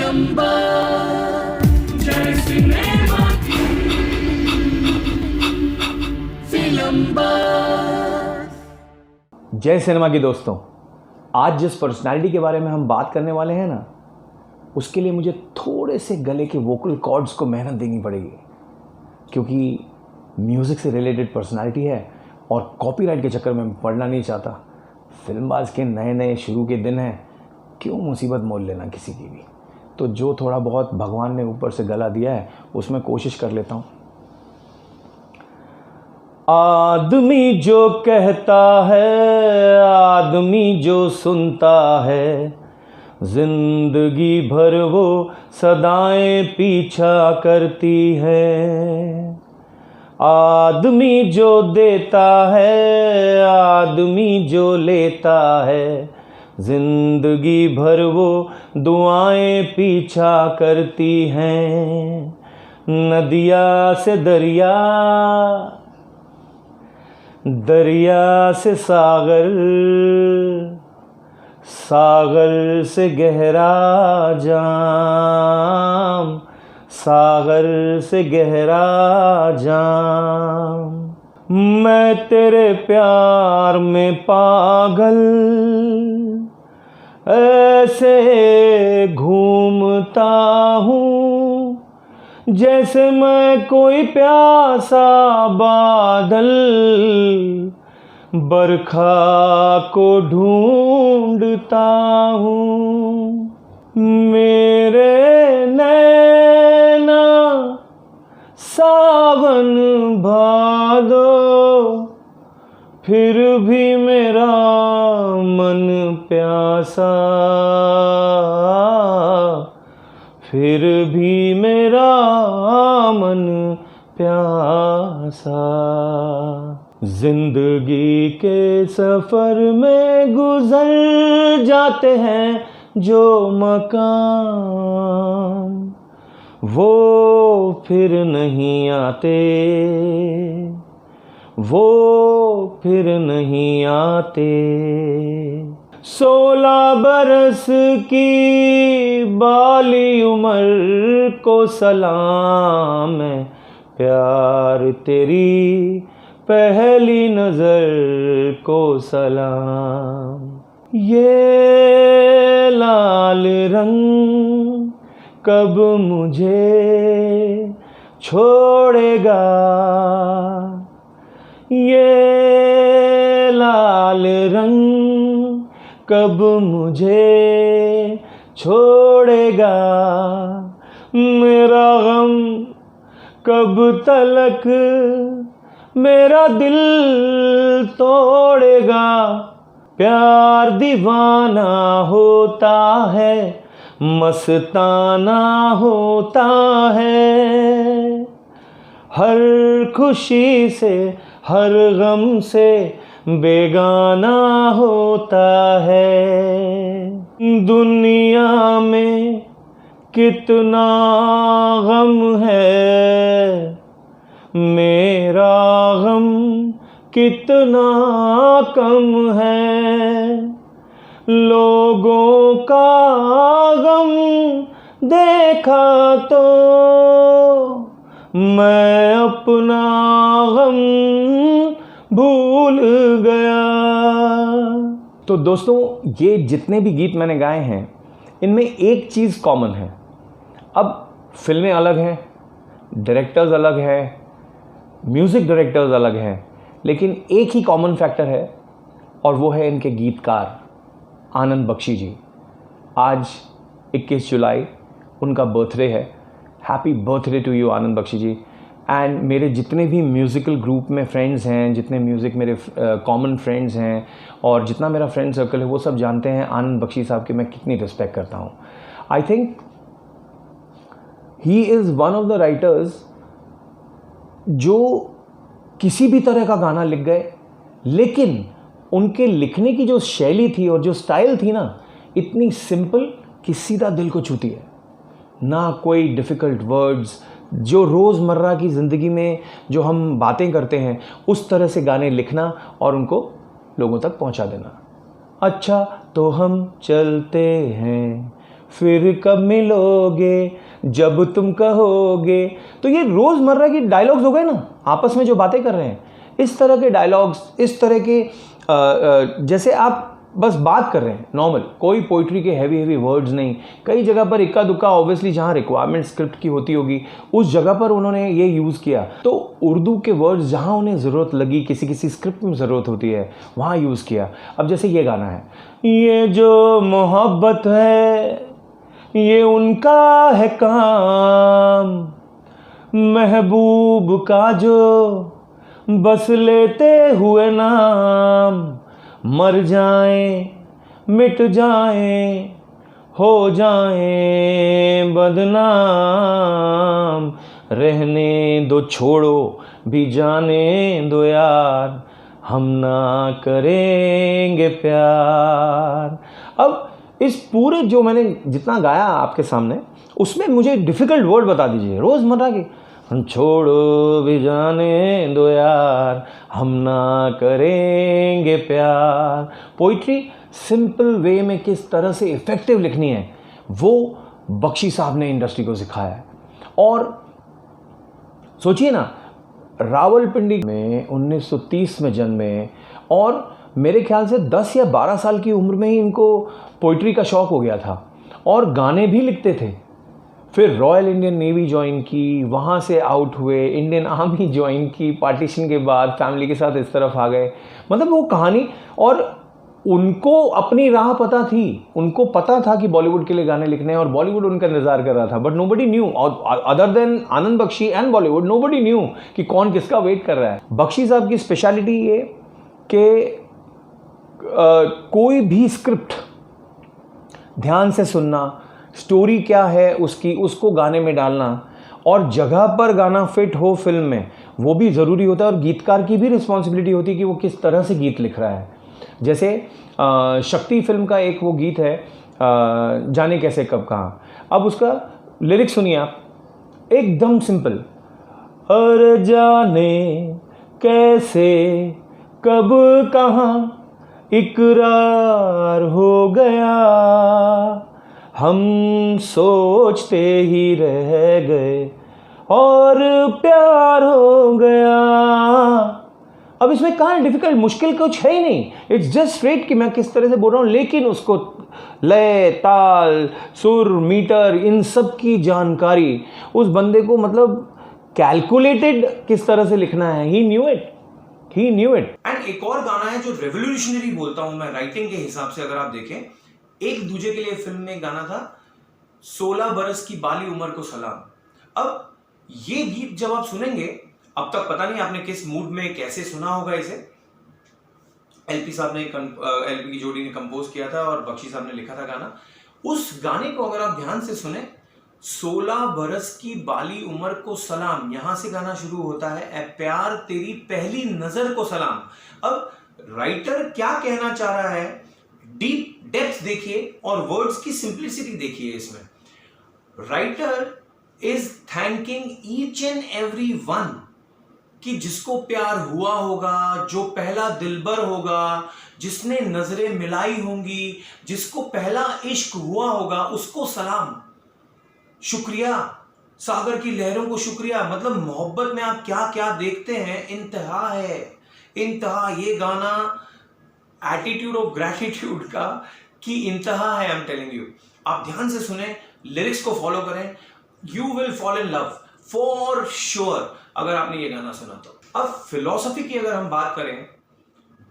फिल्मबाज जय सिनेमा की फिल्मबाज। जय सिनेमा की दोस्तों, आज जिस पर्सनालिटी के बारे में हम बात करने वाले हैं ना, उसके लिए मुझे थोड़े से गले के वोकल कॉर्ड्स को मेहनत देनी पड़ेगी, क्योंकि म्यूज़िक से रिलेटेड पर्सनालिटी है और कॉपीराइट के चक्कर में पड़ना नहीं चाहता। फिल्मबाज के नए नए शुरू के दिन हैं, क्यों मुसीबत मोल लेना किसी की भी। तो जो थोड़ा बहुत भगवान ने ऊपर से गला दिया है उसमें कोशिश कर लेता हूँ। आदमी जो कहता है, आदमी जो सुनता है, जिंदगी भर वो सदाएं पीछा करती है। आदमी जो देता है, आदमी जो लेता है, जिंदगी भर वो दुआएं पीछा करती हैं। नदिया से दरिया, दरिया से सागर, सागर से गहरा जाम, सागर से गहरा जाम। मैं तेरे प्यार में पागल ऐसे घूमता हूँ, जैसे मैं कोई प्यासा बादल बरखा को ढूंढता हूँ। मेरे नैना सावन भादो, फिर भी मेरा मन प्यासा, फिर भी मेरा मन प्यासा। जिंदगी के सफर में गुजर जाते हैं जो मकाम, वो फिर नहीं आते, वो फिर नहीं आते। 16 बरस की बाली उम्र को सलाम है, प्यार तेरी पहली नजर को सलाम। ये लाल रंग कब मुझे छोड़ेगा, ये लाल रंग कब मुझे छोड़ेगा। मेरा गम कब तलक मेरा दिल तोड़ेगा। प्यार दीवाना होता है, मस्ताना होता है, हर खुशी से हर गम से बेगाना होता है। दुनिया में कितना गम है, मेरा गम कितना कम है। लोगों का गम देखा तो मैं अपना गम भूल गया। तो दोस्तों, ये जितने भी गीत मैंने गाए हैं, इनमें एक चीज़ कॉमन है। अब फिल्में अलग हैं, डायरेक्टर्स अलग हैं, म्यूज़िक डायरेक्टर्स अलग हैं, लेकिन एक ही कॉमन फैक्टर है और वो है इनके गीतकार आनंद बख्शी जी। आज 21 जुलाई उनका बर्थडे है। Happy birthday to you Anand Bakshi ji. And मेरे जितने भी म्यूज़िकल ग्रुप में फ्रेंड्स हैं, जितने म्यूज़िक मेरे कॉमन फ्रेंड्स हैं और जितना मेरा फ्रेंड सर्कल है, वो सब जानते हैं आनंद बख्शी साहब की मैं कितनी रिस्पेक्ट करता हूँ। I think he is one of the writers जो किसी भी तरह का गाना लिख गए, लेकिन उनके लिखने की जो शैली थी और जो स्टाइल थी ना, इतनी सिंपल कि सीधा दिल को छूती है। ना कोई डिफ़िकल्ट वर्ड्स, जो रोज़मर्रा की ज़िंदगी में जो हम बातें करते हैं उस तरह से गाने लिखना और उनको लोगों तक पहुंचा देना। अच्छा तो हम चलते हैं फिर कब मिलोगे जब तुम कहोगे। तो ये रोज़मर्रा की डायलॉग्स हो गए ना, आपस में जो बातें कर रहे हैं, इस तरह के डायलॉग्स, इस तरह के जैसे आप बस बात कर रहे हैं नॉर्मल, कोई पोइट्री के हैवी वर्ड्स नहीं। कई जगह पर इक्का दुक्का ऑब्वियसली जहाँ रिक्वायरमेंट स्क्रिप्ट की होती होगी उस जगह पर उन्होंने ये यूज़ किया। तो उर्दू के वर्ड्स जहाँ उन्हें ज़रूरत लगी, किसी किसी स्क्रिप्ट में ज़रूरत होती है, वहाँ यूज़ किया। अब जैसे ये गाना है, ये जो मोहब्बत है ये उनका है काम, महबूब का जो बस लेते हुए नाम, मर जाएं मिट जाएं हो जाएं बदनाम, रहने दो छोड़ो भी जाने दो यार, हम ना करेंगे प्यार। अब इस पूरे जो मैंने जितना गाया आपके सामने, उसमें मुझे डिफ़िकल्ट वर्ड बता दीजिए रोज़मर्रा के। छोड़ो भी जाने दो यार, हम ना करेंगे प्यार। पोइट्री सिंपल वे में किस तरह से इफ़ेक्टिव लिखनी है वो बख्शी साहब ने इंडस्ट्री को सिखाया है। और सोचिए ना, रावलपिंडी में 1930 में जन्मे और मेरे ख्याल से 10 या 12 साल की उम्र में ही इनको पोइट्री का शौक़ हो गया था और गाने भी लिखते थे। फिर रॉयल इंडियन नेवी ज्वाइन की, वहाँ से आउट हुए, इंडियन आर्मी ज्वाइन की, पार्टीशन के बाद फैमिली के साथ इस तरफ आ गए। मतलब वो कहानी, और उनको अपनी राह पता थी, उनको पता था कि बॉलीवुड के लिए गाने लिखने हैं और बॉलीवुड उनका इंतजार कर रहा था। But nobody knew, other than Anand Bakshi and Bollywood, nobody knew कि कौन किसका वेट कर रहा है। बख्शी साहब की स्पेशलिटी ये कि कोई भी स्क्रिप्ट ध्यान से सुनना, स्टोरी क्या है उसकी, उसको गाने में डालना, और जगह पर गाना फिट हो फिल्म में वो भी ज़रूरी होता है। और गीतकार की भी रिस्पॉन्सिबिलिटी होती है कि वो किस तरह से गीत लिख रहा है। जैसे शक्ति फिल्म का एक वो गीत है, जाने कैसे कब कहाँ। अब उसका लिरिक्स सुनिए आप, एकदम सिंपल। अरे जाने कैसे कब कहाँ इकरार हो गया, हम सोचते ही रह गए और प्यार हो गया। अब इसमें कहाँ डिफिकल्ट, मुश्किल कुछ है ही नहीं। इट्स जस्ट स्ट्रेट कि मैं किस तरह से बोल रहा हूँ, लेकिन उसको लय, ताल, सुर, मीटर, इन सब की जानकारी उस बंदे को, मतलब कैलकुलेटेड किस तरह से लिखना है। ही न्यू इट। एंड एक और गाना है जो रेवोल्यूशनरी बोलता हूं मैं राइटिंग के हिसाब से, अगर आप देखें, एक दूजे के लिए फिल्म में गाना था, 16 बरस की बाली उम्र को सलाम। अब ये गीत जब आप सुनेंगे, अब तक पता नहीं आपने किस मूड में कैसे सुना होगा इसे। एलपी साहब ने, एलपी की जोड़ी ने कंपोज किया था और बख्शी साहब ने लिखा था गाना। उस गाने को अगर आप ध्यान से सुने, 16 बरस की बाली उम्र को सलाम, यहां से गाना शुरू होता है, ए प्यार तेरी पहली नजर को सलाम। अब राइटर क्या कहना चाह रहा है, डीप डेप्थ देखिए और वर्ड्स की सिंप्लिसिटी देखिए। इसमें writer is thanking each and every one कि जिसको प्यार हुआ होगा, जो पहला दिलबर होगा, जिसने नजरें मिलाई होंगी, जिसको पहला इश्क हुआ होगा, उसको सलाम, शुक्रिया, सागर की लहरों को शुक्रिया। मतलब मोहब्बत में आप क्या क्या देखते हैं, इंतहा है, इंतहा। ये गाना एटीट्यूड ऑफ ग्रैटिट्यूड का की इंतहा है। आई एम टेलिंग यू, आप ध्यान से सुने, लिरिक्स को फॉलो करें, you will fall in love for sure अगर आपने ये गाना सुना तो। अब फिलॉसफी की अगर हम बात करें,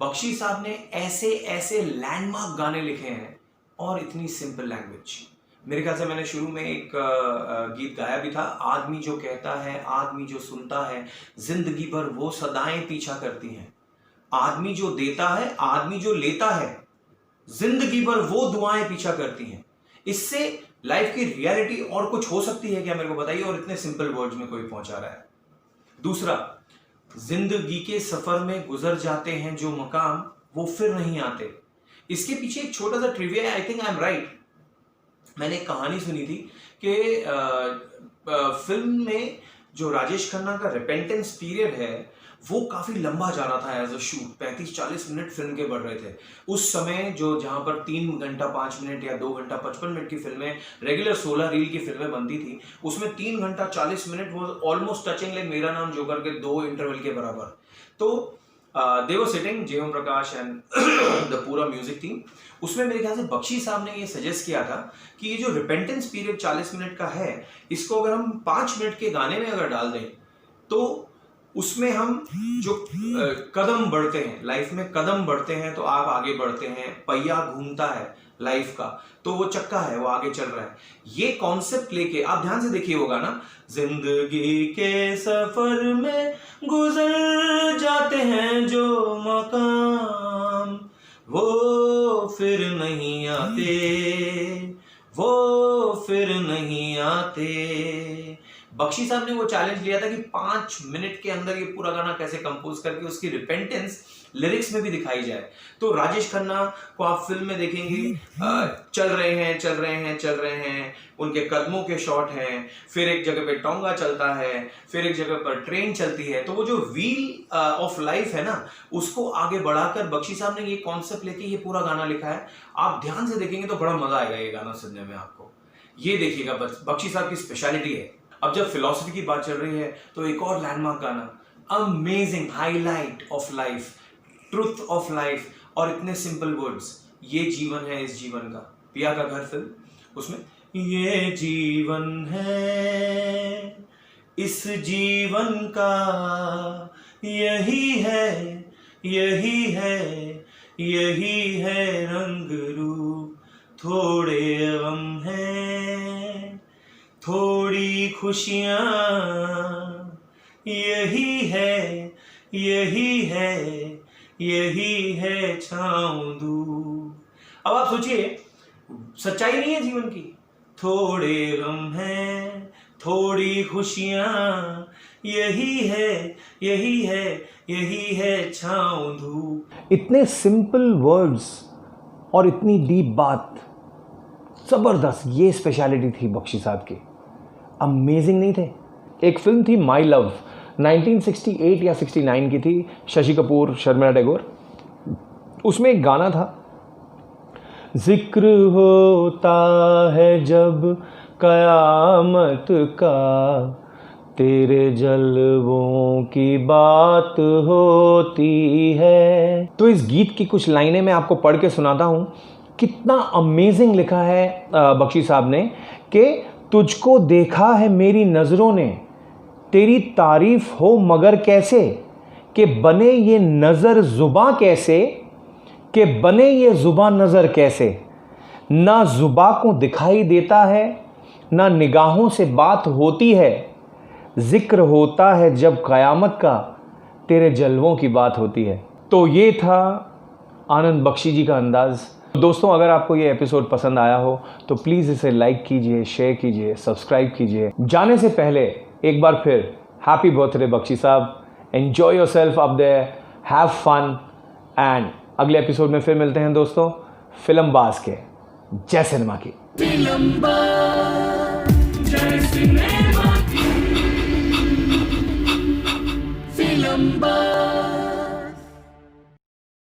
बख्शी साहब ने ऐसे ऐसे लैंडमार्क गाने लिखे हैं और इतनी सिंपल लैंग्वेज। मेरे ख्याल से मैंने शुरू में एक गीत गाया भी था, आदमी जो कहता है, आदमी जो सुनता है, जिंदगी भर वो सदाएं पीछा करती हैं। आदमी जो देता है, आदमी जो लेता है, जिंदगी भर वो दुआएं पीछा करती हैं। इससे लाइफ की रियलिटी और कुछ हो सकती है क्या, मेरे को बताइए। और इतने सिंपल वर्ड्स में कोई पहुंचा रहा है। दूसरा, जिंदगी के सफर में गुजर जाते हैं जो मकाम, वो फिर नहीं आते। इसके पीछे एक छोटा सा ट्रिविया है, I think I am right. मैंने एक कहानी सुनी थी कि फिल्म में जो राजेश खन्ना का रिपेंटेंस पीरियड है, वो काफ़ी लंबा जा रहा था as a shoot. 35-40 minute film के बढ़ रहे थे उस समय, जो जहाँ पर 3 घंटा 5 मिनट या 2 घंटा 55 मिनट की फिल्में, रेगुलर 16 रील की फिल्में बनती थी, उसमें 3 घंटा 40 मिनट वो ऑलमोस्ट टचिंग लाइक मेरा नाम जोकर के 2 इंटरवल के बराबर। तो they were sitting, JM Prakash and the पूरा म्यूजिक टीम। उसमें मेरे ख्याल से बख्शी साहब ने ये सजेस्ट किया था कि ये जो रिपेंटेंस पीरियड 40 मिनट का है, इसको अगर हम 5 मिनट के गाने में अगर डाल दें तो उसमें हम जो कदम बढ़ते हैं लाइफ में, कदम बढ़ते हैं तो आप आगे बढ़ते हैं, पहिया घूमता है लाइफ का तो वो चक्का है, वो आगे चल रहा है। ये कॉन्सेप्ट लेके आप ध्यान से देखिए वो गाना, जिंदगी के सफर में गुजर जाते हैं जो मकाम, वो फिर नहीं आते, वो फिर नहीं आते। बख्शी साहब ने वो चैलेंज लिया था कि 5 मिनट के अंदर ये पूरा गाना कैसे कंपोज करके उसकी रिपेंटेंस लिरिक्स में भी दिखाई जाए। तो राजेश खन्ना को आप फिल्म में देखेंगे, चल रहे हैं, उनके कदमों के शॉट हैं, फिर एक जगह पे टोंगा चलता है, फिर एक जगह पर ट्रेन चलती है। तो वो जो व्हील ऑफ लाइफ है ना, उसको आगे बढ़ाकर बख्शी साहब ने ये कॉन्सेप्ट लेके ये पूरा गाना लिखा है। आप ध्यान से देखेंगे तो बड़ा मजा आएगा ये गाना सुनने में आपको। ये देखिएगा, बख्शी साहब की स्पेशलिटी है। अब जब फिलॉसफी की बात चल रही है तो एक और लैंडमार्क गाना, amazing, highlight of life, truth of life, और इतने सिंपल वर्ड्स, ये जीवन है इस जीवन का, पिया का घर फिल्म, उसमें ये जीवन है इस जीवन का, यही है यही है यही है रंग रूप, थोड़े गम है थोड़ी खुशियाँ, यही है यही है यही है छाँव धूप। अब आप सोचिए, सच्चाई नहीं है जीवन की, थोड़े गम है थोड़ी खुशियाँ, यही है यही है यही है छाँव धूप। इतने सिंपल वर्ड्स और इतनी डीप बात, ज़बरदस्त, ये स्पेशलिटी थी बख्शी साहब की। अमेजिंग नहीं थे? एक फिल्म थी माई लव, 1968 या 69 की थी, शशि कपूर, शर्मिला टैगोर। उसमें एक गाना था, जिक्र होता है जब कयामत का, तेरे जलवों की बात होती है। तो इस गीत की कुछ लाइनें मैं आपको पढ़ के सुनाता हूँ। कितना अमेजिंग लिखा है बख्शी साहब ने कि तुझको देखा है मेरी नज़रों ने, तेरी तारीफ हो मगर कैसे, कि बने ये नज़र ज़ुबां कैसे, कि बने ये ज़ुबां नज़र कैसे, ना ज़ुबां को दिखाई देता है ना निगाहों से बात होती है, ज़िक्र होता है जब क़यामत का, तेरे जलवों की बात होती है। तो ये था आनंद बख्शी जी का अंदाज़। दोस्तों, अगर आपको ये एपिसोड पसंद आया हो तो प्लीज़ इसे लाइक कीजिए, शेयर कीजिए, सब्सक्राइब कीजिए। जाने से पहले एक बार फिर हैप्पी बर्थडे बख्शी साहब, enjoy yourself up there, have fun, and अगले एपिसोड में फिर मिलते हैं दोस्तों, फिल्म बाज के। जय सिनेमा की। फिल्म बाज, जय सिनेमा।